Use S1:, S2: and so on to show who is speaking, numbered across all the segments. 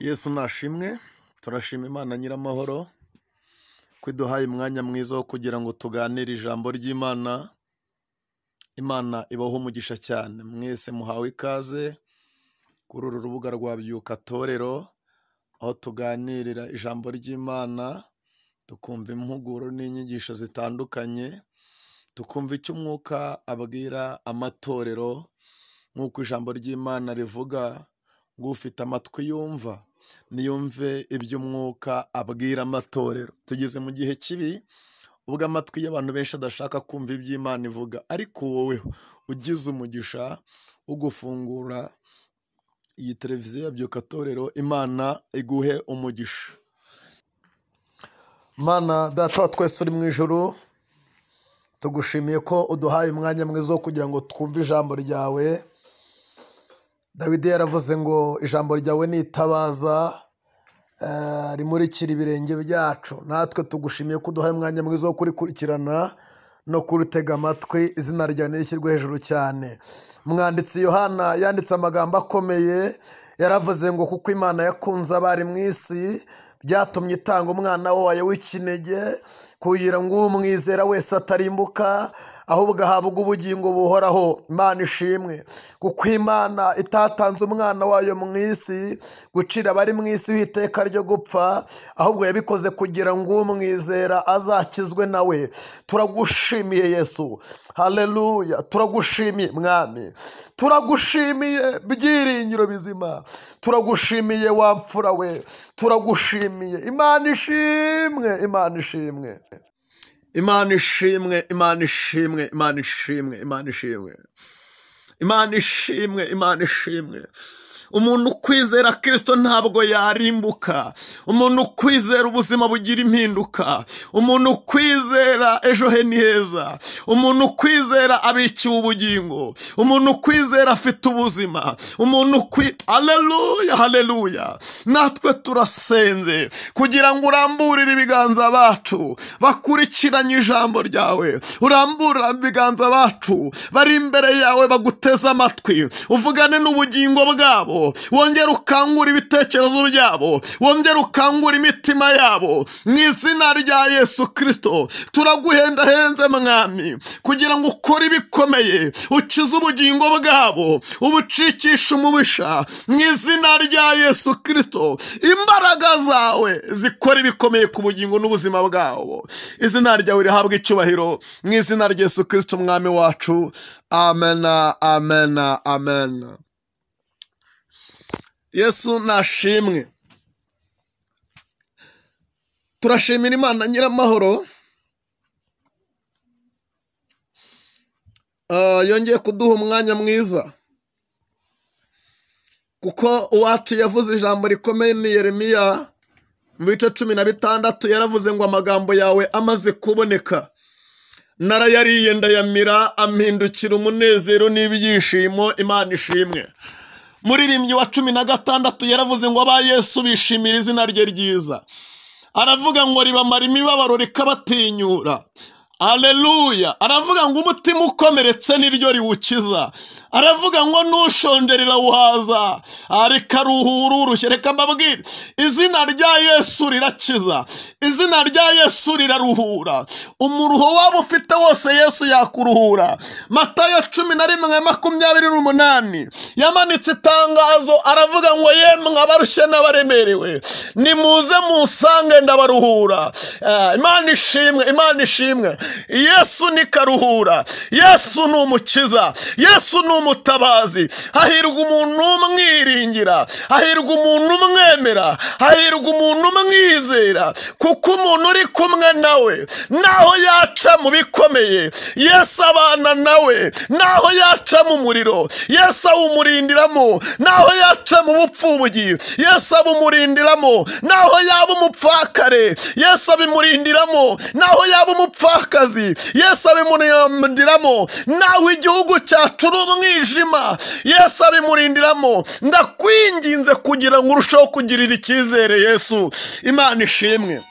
S1: Yesu nashimwe, turashima Imana nyiramahoro ko iduhaye umwanya mwiza wo kugira ngo tuganire ijambo ry'Imana. Imana ibaho umugisha cyane. Mwese muhawe ikaze kuri uru rubuga rwa Byuka Torero, aho tuganirira ijambo ry'Imana, tukumva impuguro n'inyigisho zitandukanye, tukumva icyo umwuka abwira amatorero, nk'uko ijambo ry'Imana rivuga ngo ufite amatwi yumva niyumve ibyo umwuka abwira amatorero. Tugeze mu gihe kibi ubwo amatwi y'abantu benshi adashaka kumva iby'Imana ivuga, ariko wowe ugize umugisha wo gufungura iyi televiziyo ya Byuka Torero, Imana iguhe umugisha. Mana data wa twese uri mu ijuru, tugushimiye ko uduhaye umwanya mwiza wo kugira ngo twumve ijambo ryawe. Dawidi yaravuze ngo ijambo ryawe ni itabaza rimurikira ibirenge byacu. Natwe tugushimiye ko uduhaye umwanya mwiza wo kurikurikirana no kurutega amatwi. Izina ryawe nishyirwe hejuru cyane. Umwanditsi Yohana yanditse amagambo akomeye, yaravuze ngo kuko Imana yakunze abari mu isi byatumye itanga umwana wayo w'ikinege, kugira ngo umwizera wese atarimbuka ahubwo ahabwa ubugingo buhoraho. Imana ishimwe kuko Imana itatanze umwana wayo mu isi gucira abari mu isi iteka ryo gupfa, ahubwo yabikoze kugira ngo umwizera azakizwe nawe. Turagushimiye Yesu, haleluya. Turagushimiye Mwami, turagushimiye byiringiro bizima, turagushimiye wamfura we, turagushimiye. Imana ishimwe, Imana ishimwe, Imana ishimwe, Imana ishimwe, Imana ishimwe, Imana ishimwe, Imana ishimwe, Imana ishimwe. Umuntu ukwizera Kristo ntabwo yarimbuka. Umuntu ukwizera ubuzima bugira impinduka. Umuntu ukwizera ejo he ni heza. Umuntu ukwizera abikiwe ubugingo. Umuntu ukwizera afite ubuzima. Umuntu haleluya, haleluya. Natwe turasenze kugira ngo uramburire ibiganza bacu bakurikiranye ijambo ryawe. Urambura ibiganza bacu bari imbere yawe baguteze amatwi, uvugane n'ubugingo bwabo. Wongera ukangura ibitekerezo byabo, wongera ukangura imitima yabo. Mu izina rya Yesu Kristo turaguhendahenze Mwami, kugira ngo ukore ibikomeye, ukize ubugingo bwabo, ubucikisha umubisha. Mu izina rya Yesu Kristo imbaraga zawe zikora ibikomeye ku bugingo n'ubuzima bwabo. Izina ryawe rihabwa icyubahiro, mu izina rya Yesu Kristo Mwami wacu. Amen, amen, amen. Yesu nashimwe. Turashimira Imana nyiramahoro yongeye kuduha umwanya mwiza, kuko uwacu yavuze ijambo rikomeye ni Yeremiya mu bice 16. Yaravuze ngo amagambo yawe amaze kuboneka narayariye ndayamira, ampindukira umunezero n'ibyishimo. Imana ishimwe. Muririmbyi wa 16 yaravuze ngo aba Yesu bishimira izina rye ryiza. Aravuga ngo ribamara imibabaro rikabatinyura. Haleluya. Aravuga ngo umutima ukomeretse niryo riwukiza. Aravuga ngo nushonjerera uhaza, arikaruhura urushye. Reka mbabwire, izina rya Yesu rirakiza, izina rya Yesu riraruhura. Umuruho waba ufite wose Yesu yakuruhura. Matayo 11:28 yamanitse itangazo, aravuga ngo yemwe abarushye n'abaremerewe nimuze musange ndabaruhura. Imana ishimwe, Imana ishimwe. Yesu ni karuhura, Yesu ni umukiza, Yesu ni umutabazi. Hahirwa umuntu umwiringira, hahirwa umuntu umwemera, hahirwa umuntu umwizera, kuko umuntu uri kumwe nawe naho yaca mu bikomeye Yesu abana nawe. Naho yaca mu muriro Yesu awumurindiramo. Naho yaca mu bupfubugi Yesu abumurindiramo. Naho yaba umupfakare Yesu abimurindiramo. Naho yaba umupfakazi Yesu abimurindiramo. Naho igihugu cyacu uri umwijima Yesu abimurindiramo. Ndakwinginze kugira ngo urusheho kugirira icyizere Yesu. Imana ishimwe.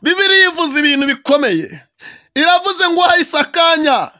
S1: Bibiliya ivuze ibintu bikomeye. Iravuze ngo hahise akanya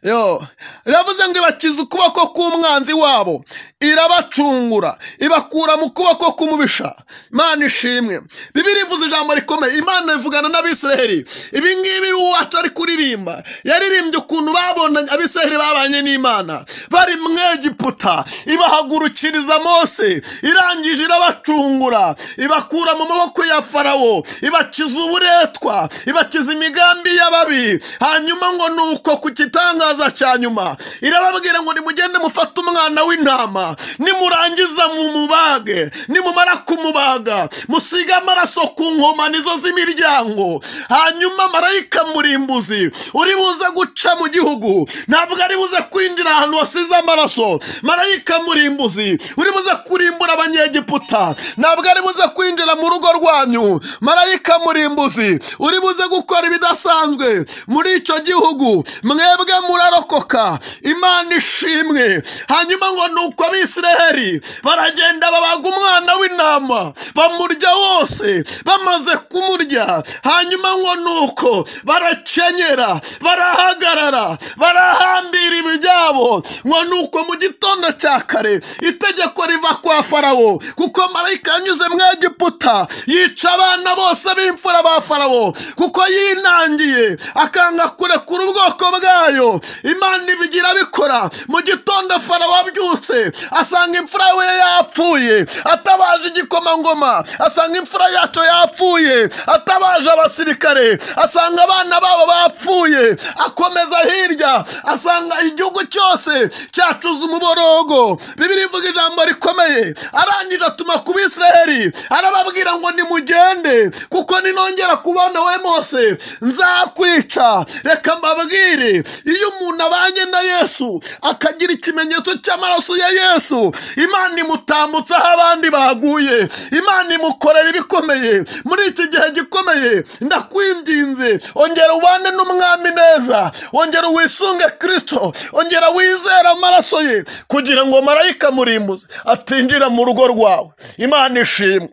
S1: iravuze ngo ibakiza ukuboko k'umwanzi wabo, irabacungura, ibakura mu kuboko k'umubisha. Imana ishimwe. Bibiliya ivuze ijambo rikomeye. Imana ivugana n'Abisiraheli. Ibi ngibi uwacu ari kuririmba, yaririmbye ukuntu babonanye Abisiraheli babanye n'Imana bari mu Egiputa, ibahagurukiriza Mose, irangije irabacungura, ibakura mu maboko ya Farawo, ibakiza uburetwa, ibakiza imigambi y'ababi. Hanyuma ngo nuko ku kitangaza cya nyuma irababwira ngo nimugende mufate umwana w'intama, nimurangiza mu mubage, nimumara kumubaga musiga amaraso ku nkomanizo z'imiryango. Hanyuma marayika murimbuzi uri buze guca mu gihugu ntabwo ari buze kwinjira ahantu wasize amaraso. Marayika murimbuzi uri buze kurimbura Abanyegiputa ntabwo ari buze kwinjira mu rugo rwanyu. Marayika murimbuzi uri buze gukora ibidasanzwe muri icyo gihugu, mwebwe murarokoka. Imana ishimwe. Hanyuma ngo nuko Abisiraheli baragenda babaga umwana w'intama, bamurya wose. Bamaze kumurya, hanyuma ngo nuko barakenyera, barahagarara, barahambira ibyabo. Ngo nuko mu gitondo cya kare itegeko riva kwa Farawo, kuko marayika yanyuze mu Egiputa yica abana bose b'imfura ba Farawo, kuko yinangiye akanga kurekura ubwoko bwayo. Imana ibigira bikora. Mu gitondo Farawo abyutse asanga imfura we yapfuye, atabaje igikomangoma asanga imfura yacu yapfuye, atabaje abasirikare asanga abana babo bapfuye. Akomeza hirya asanga igihugu cyose cyacuze umuborogo. Bibiliya ivuga ijambo rikomeye. Arangije atuma ku Bisiraheli arababwira ngo nimugende, kuko ninongera kubona we Mose nzakwica. Reka mbabwire, iyo umuntu abanye na Yesu akagira ikimenyetso cy'amaraso ya Yesu, Imana imutambutsa aho abandi baguye. Imana imukorera ibikomeye. Muri iki gihe gikomeye ndakwinginze, ongera ubane n'umwami neza, ongera wisunge Kristo, ongera wizera amaraso ye, kugira ngo marayika murimbuzi atinjira mu rugo rwawe. Imana ishimwe.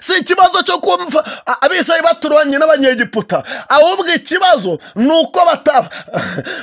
S1: Si ikibazo cyo kumva Abisiraheli baturanye n'Abanyegiputa, ahubwo ikibazo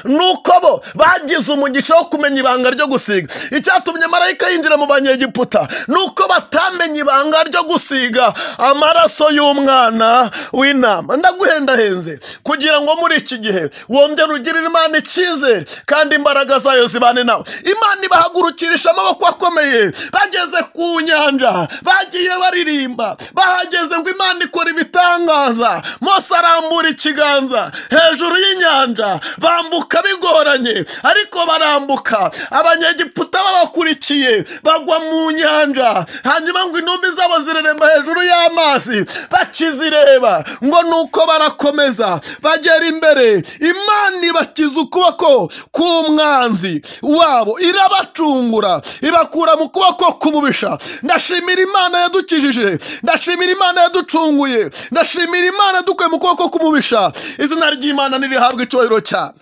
S1: nuko bo bagize umugisha wo kumenya ibanga ryo gusiga. Icyatumye marayika yinjira mu Banyegiputa nuko batamenye ibanga ryo gusiga amaraso y'umwana w'intama. Ndaguhendahenze kugira ngo muri iki gihe wongere ugirire Imana icyizere kandi imbaraga zayo zibane nawe. Imana ibahagurukirisha amaboko akomeye. Bageze ku nyanja bagiye baririmba, bahageze ngo Imana ikora ibitangaza. Mose arambura ikiganza hejuru y'inyanja, bambuka bigoranye, ariko barambuka. Abanyegiputa babakurikiye bagwa mu nyanja. Hanyuma ngo intumbi zabo zireremba hejuru y'amazi bakizireba. Ngo nuko barakomeza bagera imbere. Imana ibakiza ukuboko k'umwanzi wabo, irabacungura, ibakura mu kuboko k'umubisha. Ndashimira Imana yadukijije, ndashimira Imana yaducunguye, ndashimira Imana dukuye mu kuboko k'umubisha. Izina ry'Imana nirihabwa icyubahiro cyane.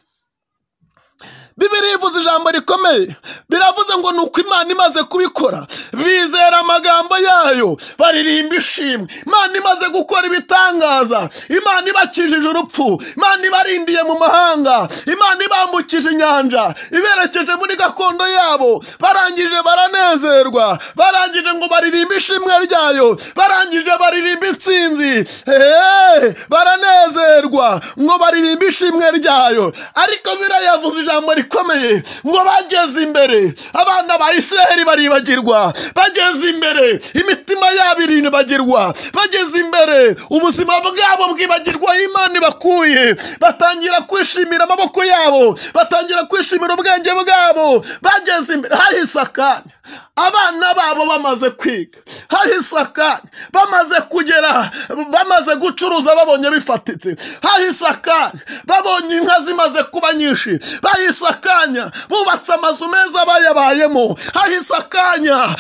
S1: Bibiliya ivuze ijambo rikomeye. Biravuze ngo nuko Imana imaze kubikora bizera amagambo yayo, baririmba ishimwe. Imana imaze gukora ibitangaza, Imana ibakijije urupfu, Imana ibarindiye mu mahanga, Imana ibambukije inyanja, iberekeje muri gakondo yabo. Barangije baranezerwa, barangije ngo baririmba ishimwe ryayo, barangije baririmba intsinzi. Baranezerwa ngo baririmba ishimwe ryayo. Ariko Bibiliya yavuze ijambo rikomeye ngo bageze imbere, abana ba Isiraheli baribagirwa. Bageze imbere, imitima yabo iribagirwa. Bageze imbere, ubuzima bwabo bwibagirwa Imana ibakuye. Batangira kwishimira amaboko yabo, batangira kwishimira ubwenge bwabo. Bageze imbere, hahise akanya abana babo bamaze kwiga, hahise akanya bamaze kugera, bamaze gucuruza babonye bifatitse, hahise akanya babonye inka zimaze kuba nyinshi, bahise akanya bubatse amazu meza bayabayemo, hahise akanya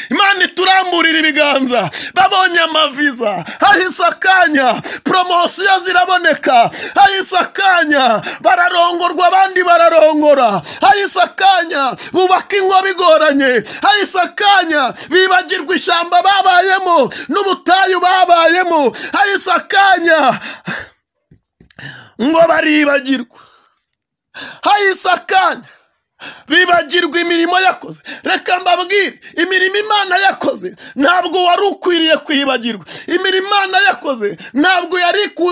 S1: Imana ituramburira ibiganza, babonye amaviza, hahise akanya promosiyo ziraboneka, hahise akanya bararongorwa abandi bararongora, hahise akanya bubaka ingo bigoranye, hahise akanya bibagirwa ishyamba babayemo n'ubutayu babayemo, hahise akanya ngo baribagirwa. hahise akanya bibagirwa imirimo yakoze. Reka mbabwire, imirimo Imana yakoze ntabwo wari ukwiriye kuyibagirwa. Imirimo Imana yakoze ntabwo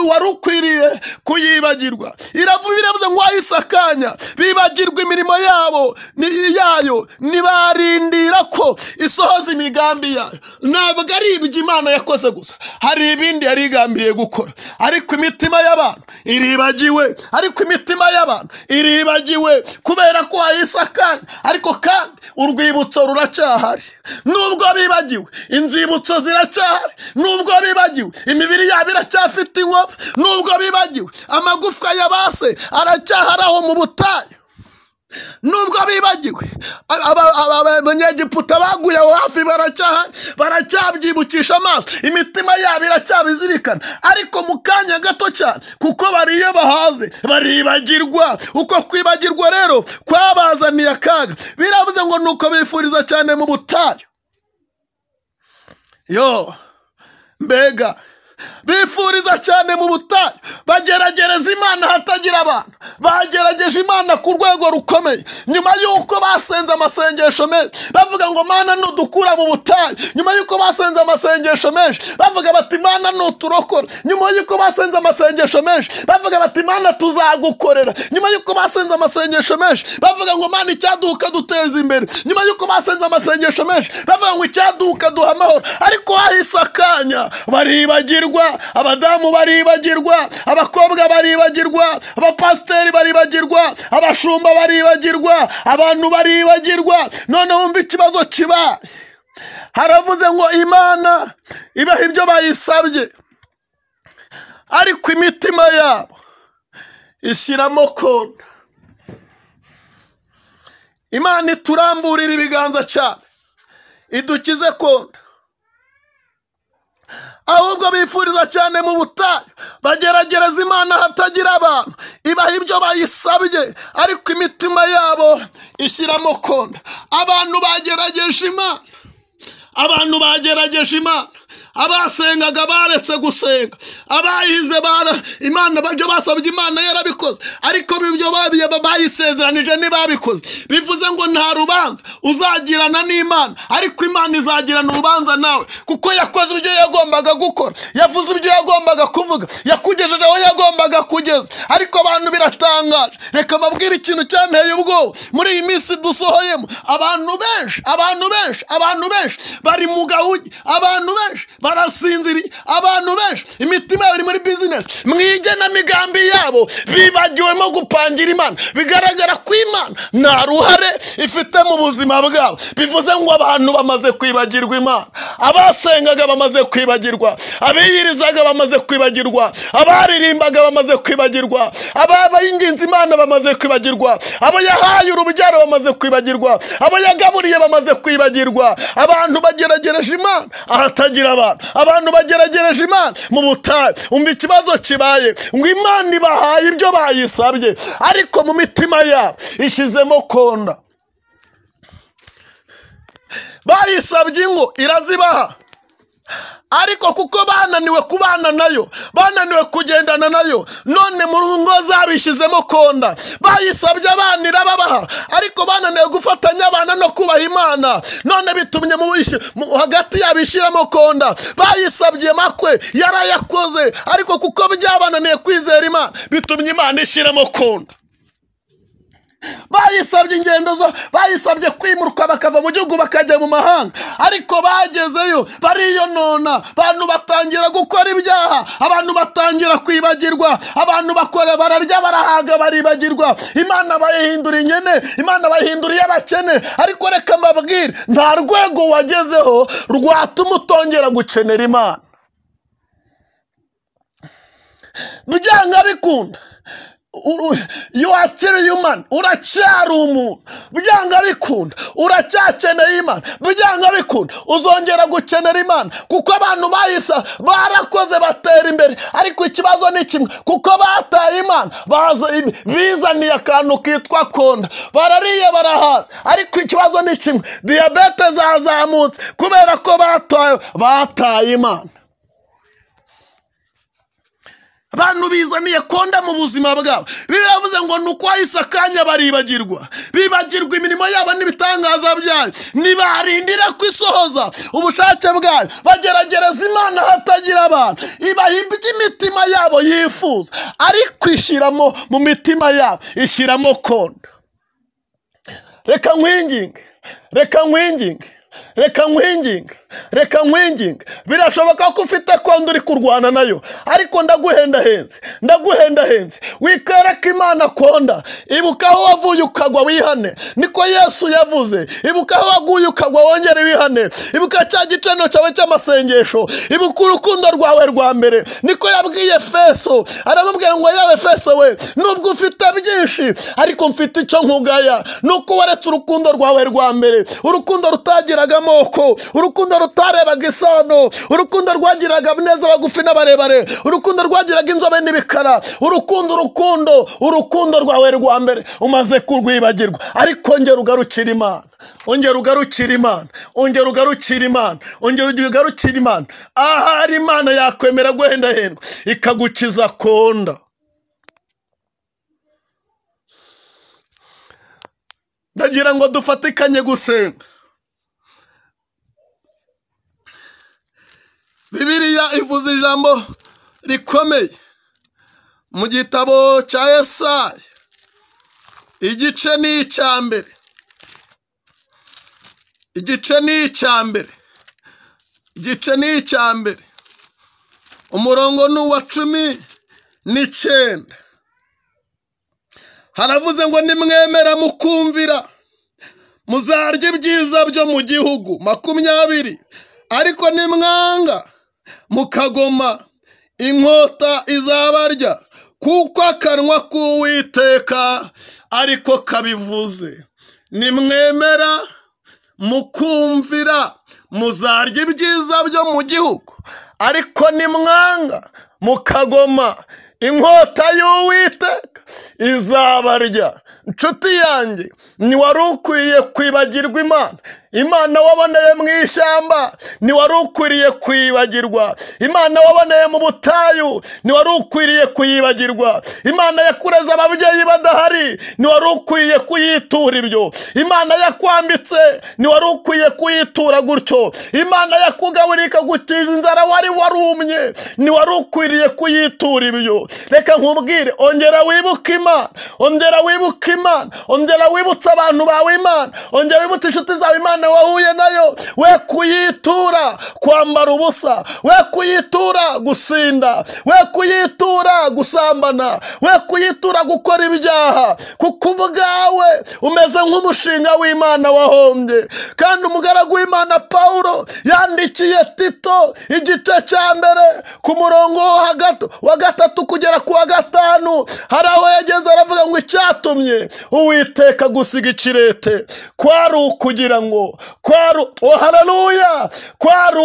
S1: wari ukwiriye kuyibagirwa. Biravuze ngo hahise akanya bibagirwa imirimo yayo ntibarindira ko isohoza imigambi yayo. Ntabwo ari ibyo Imana yakoze gusa, hari ibindi yari igambiriye gukora, ariko imitima y'abantu iribagiwe. Kubera ko hahise akanya, ariko kandi urwibutso ruracyahari. Nubwo bibagiwe, inzibutso ziracyahari. Nubwo bibagiwe, imibiri yabo iracyafite inkovu. Nubwo bibagiwe, amagufwa y'abase aracyahari aho mu butayu. Nubwo bibagiwe, abanyegiputa baguye aho hafi baracyabyibukisha amaso. Imitima yabo iracyabizirikana, ariko mu kanya gato cyane, kuko bariye bahaze baribagirwa. Uko kwibagirwa rero kwabazaniye akaga. Biravuze ngo nuko bifuriza cyane mu butayu. Mbega bifuriza cyane mu butayu, bageragereza Imana hatagira abantu. Bagerageje Imana ku rwego rukomeye, nyuma y'uko basenze amasengesho menshi bavuga ngo Mana nudukura mu butayu. Nyuma y'uko basenze amasengesho menshi bavuga bati Mana nuturokora. Nyuma y'uko basenze amasengesho menshi bavuga bati Mana tuzagukorera. Nyuma y'uko basenze amasengesho menshi bavuga ngo Mana icyaduka duteza imbere. Nyuma y'uko basenze amasengesho menshi bavuga ngo icyaduka duha amahoro. Ariko hahise akanya baribagirwa. Abadamu baribagirwa, abakobwa baribagirwa, abapasiteri baribagirwa, abashumba baribagirwa, abantu baribagirwa. None wumva ikibazo kibaye. Haravuze ngo Imana ibaha ibyo bayisabye, ariko imitima yabo ishyiramo konda. Imana ituramburira ibiganza cyane, idukize konda. Ahubwo bifuriza cyane mu butayu, bageragereza Imana hatagira abantu. Ibaha ibyo bayisabye, ariko imitima yabo ishyiramo konda. Abantu bagerageje Imana. Abasengaga baretse gusenga, abayize Imana bajyo basabye Imana yarabikoze, ariko ibyo bayisezeranije ntibabikoze. Bivuze ngo nta rubanza uzagirana n'Imana, ariko Imana izagirana urubanza nawe, kuko yakoze ibyo yagombaga gukora, yavuze ibyo yagombaga kuvuga, yakugejeje aho yagombaga kugeza. Ariko abantu biratangaje. Reka mbabwire ikintu cyanteye ubwoba muri iyi minsi dusohoyemo. Abantu benshi bari mu gahugi, abantu benshi barasinziriye, abantu benshi imitima yabo iri muri business, mwigenamigambi yabo bibagiwemo gupangira Imana. Bigaragara ko Imana nta ruhare ifite mu buzima bwabo. Bivuze ngo abantu bamaze kwibagirwa Imana. Abasengaga bamaze kwibagirwa, abiyirizaga bamaze kwibagirwa, abaririmbaga bamaze kwibagirwa, abayinginze Imana bamaze kwibagirwa, abo yahaye urubyaro bamaze kwibagirwa, abo yagaburiye bamaze kwibagirwa. Abantu bageragereje Imana ahatagira abantu. Abantu bageragereje Imana mu butayu. Umva ikibazo kibaye, ngo Imana ibahaye ibyo bayisabye, ariko mu mitima yabo ishyizemo konda. Bayisabye ngo irazibaha, ariko kuko bananiwe kubana nayo, bananiwe kugendana nayo, none mu ngo zabishyizemo konda. Bayisabye abana irababaha, ariko bananiwe gufatanya abana no kubaha Imana, none bitumye hagati yabishyiramo konda. Bayisabye makwe yarayakoze, ariko kuko byabananiye kwizera Imana, bitumye Imana ishyiramo konda. Bayisabye ingendo bayisabye kwimuruka bakava mu gihugu bakajya mu mahanga, ariko bagezeyo bariyonona. Abantu batangira gukora ibyaha, abantu batangira kwibagirwa, abantu bararya barahaga baribagirwa. Imana bayihindura inyene, Imana bayihindura iy'abakene. Ariko reka mbabwire, nta rwego wagezeho rwatuma utongera gukenera Imana. Byanga bikunda, you are still human. Uracyari umuntu. Byanga bikunda uracyakeneye Imana. Byanga bikunda uzongera gukenera Imana, kuko abantu barakoze batera imbere. Ariko ikibazo ni kimwe, kuko bataye Imana bizaniye akantu kitwa konda. Barariye barahaza, ariko ikibazo ni kimwe, diabete zazamutse kubera ko bataye Imana. abantu bizaniye konda mu buzima bwabo. Biravuze ngo nuko wahise akanya baribagirwa, bibagirwa imirimo yabo n'ibitangaza byayo, ntibarindira kwisohoza ubushake bwayo, bageragereza Imana hatagira abantu, ibahibwa imitima yabo yifuza, ariko ishyiramo mu mitima yabo, ishyiramo konda. Reka nkwinginge, reka nkwinginge, reka nkwinginge, reka nkwinginge. Birashoboka ko ufite konda uri kurwana nayo, ariko ndaguhendahenze, ndaguhendahenze, wikereka Imana konda. Ibuka aho wavuye ukagwa wihane, niko Yesu yavuze. Ibuka aho waguye ukagwa wongere wihane. Ibuka cya giceno cyawe cy'amasengesho, ibuka urukundo rwawe rwa mbere, niko yabwiye Efeso. Aramubwira ngo yawe Efeso we, nubwo ufite byinshi ariko mfite icyo nkugaya, nuko waretse urukundo rwawe rwa mbere, urukundo rutagiraga amoko, urukundo rutarebaga isano, urukundo rwagiraga neza abagufi n'abarebare, urukundo rwagiraga inzobe n'ibikara, urukundo rwawe rwa mbere umaze kurwibagirwa. Ariko ongera ugarukira Imana, ongera ugarukira Imana, ongera ugarukira Imana, ongera ugarukira Imana. Ahari Imana yakwemera guhendahendwa ikagukiza konda. Ndagira ngo dufatikanye gusenga. Bibiliya ivuze ijambo rikomeye mu gitabo cya Yesaya, igice ni icyambere, igice ni icyambere, igice ni icyambere, umurongo ni uwa 19. Haravuze ngo nimwemera mukumvira muzarya ibyiza byo mu gihugu. 20. Ariko nimwanga mukagoma inkota izabarya, kuko akanwa k'Uwiteka ariko kabivuze. Nimwemera mukumvira muzarya ibyiza byo mu gihugu, ariko nimwanga mukagoma inkota y'Uwiteka izabarya. Ncuti yanjye, ntiwari ukwiriye kwibagirwa Imana. Imana waboneye mu ishyamba ntiwari ukwiriye kwibagirwa. Imana waboneye mu butayu ntiwari ukwiriye kuyibagirwa. Imana yakureze ababyeyi badahari ntiwari ukwiriye kuyitura ibyo. Imana yakwambitse ntiwari ukwiriye kuyitura gutyo. Imana yakugaburiye ikagukiza inzara wari warumye ntiwari ukwiriye kuyitura ibyo. Reka nkubwire, ongera wibuke Imana, ongera wibuke Imana, ongera wibutse abantu bawe Imana, ongera wibutse inshuti zawe Imana wahuye nayo. We kuyitura kwambara ubusa, we kuyitura gusinda, we kuyitura gusambana, we kuyitura gukora ibyaha, kuko ubwawe umeze nk'umushinga w'Imana wahombye. Kandi umugaragu w'Imana Pawulo yandikiye Tito igice cya mbere ku murongo wa 3 kugera ku wa 5, hari aho yageze aravuga ngo icyatumye Uwiteka gusiga ikirete kwari ukugira ngo, haleluya, kwari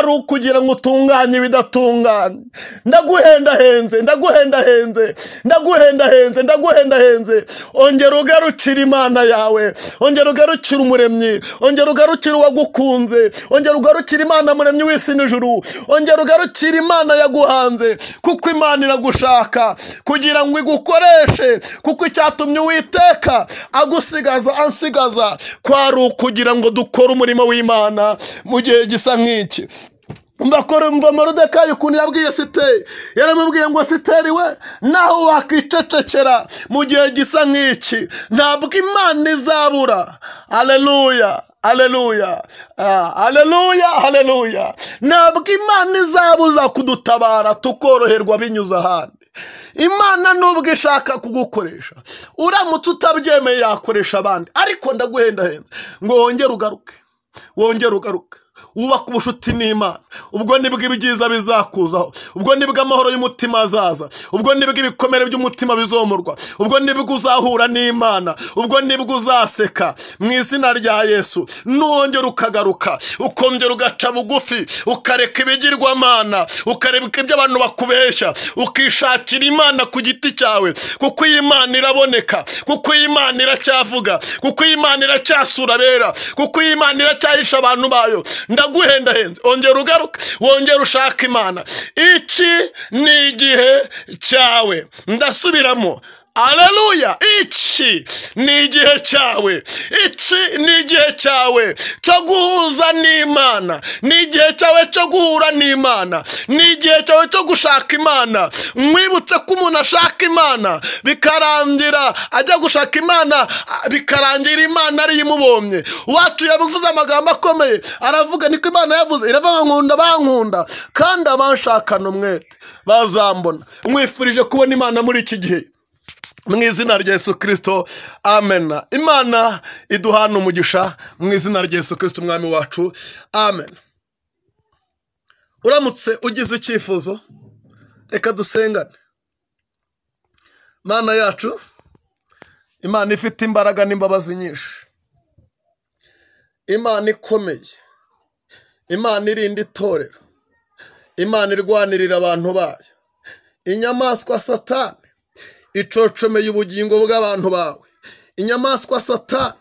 S1: ukugira ngo utunganye ibidatunganye. Ndaguhendahenze, ndaguhendahenze, ndaguhendahenze, ndaguhendahenze. Ongera ugarukira Imana yawe, ongera ugarukira Umuremyi, ongera ugarukira uwagukunze, ongera ugarukira Imana Muremyi w'isi n'ijuru, ongera ugarukira Imana yaguhanze, kuko Imana iragushaka kugira ngo igukoreshe, kuko icyatumye Uwiteka ansigaza kwari ukugira ngo dukore umurimo w'Imana mu gihe gisa nk'iki. Mva Moridekayi ukuntu yabwiye Esiteri, yaramubwiye ngo Esiteri we, naho wakicecekera mu gihe gisa nk'iki, ntabwo Imana izabura. Haleluya, haleluya, haleluya, haleluya. Ntabwo Imana izabuza kudutabara tukoroherwa binyuze ahandi. Imana nubwo ishaka kugukoresha, uramutse utabyemeye yakoresha abandi. Ariko ndaguhendahenze ngo wongere ugaruke, wongere ugaruke, wubaka ubucuti n'Imana. Ubwo nibwo ibyiza bizakuzaho, ubwo nibwo amahoro y'umutima azaza, ubwo nibwo ibikomere by'umutima bizomurwa, ubwo nibwo uzahura n'Imana, ubwo nibwo uzaseka mu izina rya Yesu. Nongera ukagaruka, ukongera ugaca bugufi, ukareka ibigirwamana, ukareka ibyo abantu bakubeshya, ukishakira Imana ku giti cyawe, kuko iyi Imana iraboneka, kuko iyi Imana iracyavuga, kuko iyi Imana iracyasura abera, kuko iyi Imana iracyahisha abantu bayo. biraguhendahenze ongera ugaruke wongera ushaka Imana. Iki ni igihe cyawe. Ndasubiramo. Haleluya. Iki ni igihe cyawe. Iki ni igihe cyawe cyo guhuza n'Imana. Ni igihe cyawe cyo guhura n'Imana. Ni igihe cyawe cyo gushaka Imana. Mwibutse ko umuntu ashaka Imana bikarangira ajya gushaka Imana bikarangira Imana ari imubonye. Watu yavuze amagambo akomeye aravuga niko Imana yavuze iravuga nkunda bankunda kandi abanshakana umwete bazambona. Mwifurije kubona Imana muri iki gihe mu izina rya Yesu Kristo. Amen. Imana iduhana umugisha mu izina rya Yesu Kristo umwami wacu. Amen. Uramutse ugize icyifuzo reka dusengane. Mana yacu, Imana ifite imbaraga n'imbabazi nyinshi, Imana ikomeye, Imana irinda itorero, Imana irwanirira abantu bayo. Inyamaswa Satani icocomeye ubugingo bw'abantu bawe. Inyamaswa Satani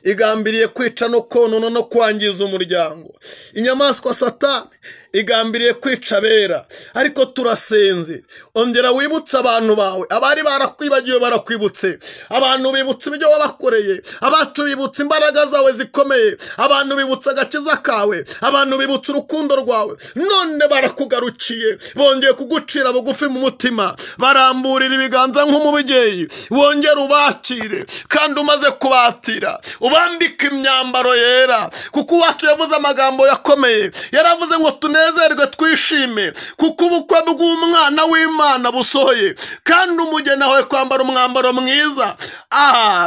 S1: igambiriye kwica no konona no kwangiza umuryango. Inyamaswa Satani igambiriye kwica abera. Ariko turasenze ongera wibutse abantu bawe. Abari barakwibagiwe barakwibutse. Abantu bibutse ibyo wabakoreye. Abacu bibutse imbaraga zawe zikomeye. Abantu bibutse agakiza kawe. Abantu bibutse urukundo rwawe. None barakugarukiye bongeye kugucira bugufi mu mutima. Baramburira ibiganza nk'umubyeyi. Wongera ubakire kandi umaze kubatira ubambika imyambaro yera. Kuko uwacu yavuze amagambo yakomeye. Yaravuze ngo tunezerwe twishime kuko ubukwe bw'umwana w'Imana busohoye kandi umugeni ahawe kwambara umwambaro mwiza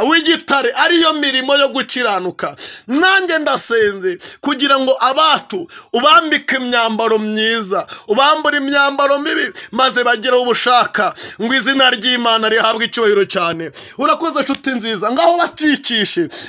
S1: w'igitare ariyo mirimo yo gukiranuka. Nanjye ndasenze kugira ngo abacu ubambike imyambaro myiza, ubambura imyambaro mibi maze bagire ubushaka ngo izina ry'Imana rihabwe icyubahiro cyane. Urakoze nshuti nziza. Ngaho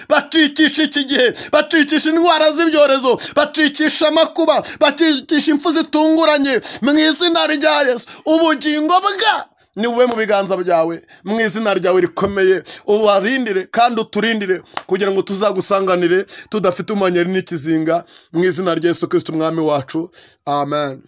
S1: batikisha iki gihe, batikisha indwara z'ibyorezo, batikisha amakuba, batikisha impfu zitunguranye mu izina rya Yesu. Ubugingo bwa ni bube mu biganza byawe mu izina ryawe rikomeye. Ubarindire kandi uturindire kugira ngo tuzagusanganire tudafite umanyeri n'ikizinga mu izina rya Yesu Kristo umwami wacu. Amen.